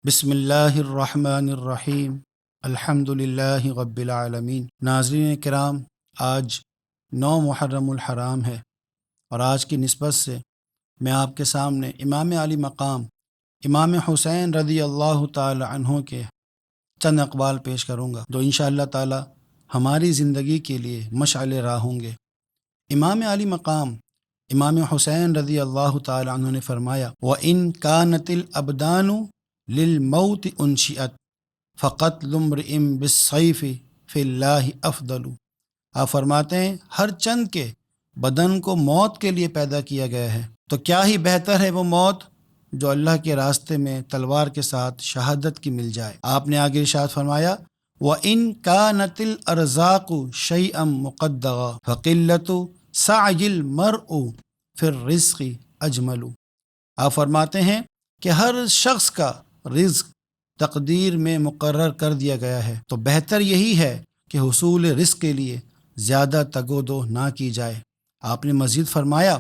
بسم اللہ الرحمن الرحیم الحمد للہ رب العالمین۔ ناظرین کرام، آج 9 محرم الحرام ہے اور آج کی نسبت سے میں آپ کے سامنے امام علی مقام امام حسین رضی اللہ تعالی عنہ کے چند اقوال پیش کروں گا جو انشاءاللہ تعالی ہماری زندگی کے لیے مشعل راہ ہوں گے۔ امام علی مقام امام حسین رضی اللہ تعالی عنہ نے فرمایا، وَإِن كَانَتِ الْأَبْدَانُ لِلْمَوْتِ أُنشِئَتْ فَقَتْلُ امْرِئٍ بِالسَّيْفِ فِي اللَّهِ أَفْضَلُ۔ آپ فرماتے ہیں ہر چند کے بدن کو موت کے لیے پیدا کیا گیا ہے، تو کیا ہی بہتر ہے وہ موت جو اللہ کے راستے میں تلوار کے ساتھ شہادت کی مل جائے۔ آپ نے آگے ارشاد فرمایا، وَإِن كَانَتِ الْأَرْزَاقُ شَيْئًا مُقَدَّرًا فَقِلَّةُ سَعْيِ الْمَرْءِ فِي الرِّزْقِ أَجْمَلُ۔ آپ فرماتے ہیں کہ ہر شخص کا رزق تقدیر میں مقرر کر دیا گیا ہے، تو بہتر یہی ہے کہ حصول رزق کے لیے زیادہ تگ و دو نہ کی جائے۔ آپ نے مزید فرمایا،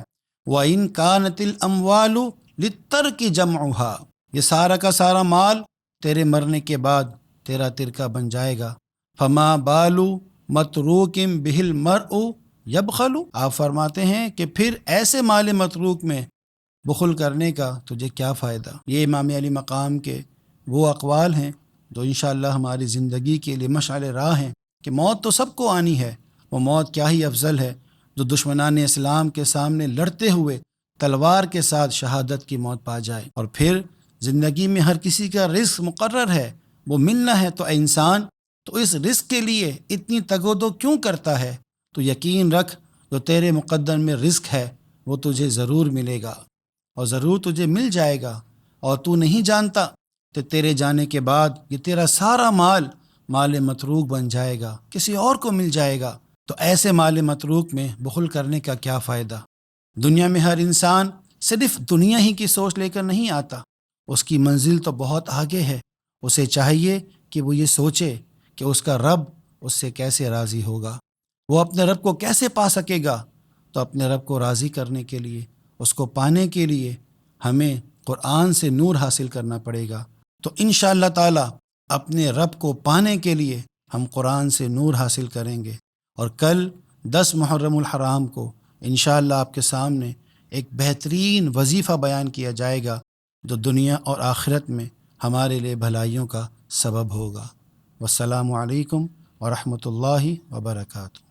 وَإِن كَانَتِ الْأَمْوَالُ لِلتَّرْكِ جَمْعُهَا، یہ سارا کا سارا مال تیرے مرنے کے بعد تیرا ترکہ بن جائے گا۔ فَمَا بَالُ مَتْرُوكٍ بِهِ الْمَرْءُ يَبْخَلُ۔ آپ فرماتے ہیں کہ پھر ایسے مال متروک میں بخل کرنے کا تجھے کیا فائدہ۔ یہ امام علی مقام کے وہ اقوال ہیں جو انشاءاللہ ہماری زندگی کے لیے مشعل راہ ہیں کہ موت تو سب کو آنی ہے، وہ موت کیا ہی افضل ہے جو دشمنان اسلام کے سامنے لڑتے ہوئے تلوار کے ساتھ شہادت کی موت پا جائے۔ اور پھر زندگی میں ہر کسی کا رزق مقرر ہے، وہ ملنا ہے، تو اے انسان تو اس رزق کے لیے اتنی تگ و دو کیوں کرتا ہے؟ تو یقین رکھ جو تیرے مقدر میں رزق ہے وہ تجھے ضرور ملے گا اور ضرور تجھے مل جائے گا، اور تو نہیں جانتا کہ تیرے جانے کے بعد یہ تیرا سارا مال متروک بن جائے گا، کسی اور کو مل جائے گا۔ تو ایسے مال متروک میں بخل کرنے کا کیا فائدہ؟ دنیا میں ہر انسان صرف دنیا ہی کی سوچ لے کر نہیں آتا، اس کی منزل تو بہت آگے ہے۔ اسے چاہیے کہ وہ یہ سوچے کہ اس کا رب اس سے کیسے راضی ہوگا، وہ اپنے رب کو کیسے پا سکے گا۔ تو اپنے رب کو راضی کرنے کے لیے، اس کو پانے کے لیے ہمیں قرآن سے نور حاصل کرنا پڑے گا۔ تو انشاءاللہ تعالی اپنے رب کو پانے کے لیے ہم قرآن سے نور حاصل کریں گے، اور کل 10 محرم الحرام کو انشاءاللہ آپ کے سامنے ایک بہترین وظیفہ بیان کیا جائے گا جو دنیا اور آخرت میں ہمارے لیے بھلائیوں کا سبب ہوگا۔ والسلام علیکم ورحمۃ اللہ وبرکاتہ۔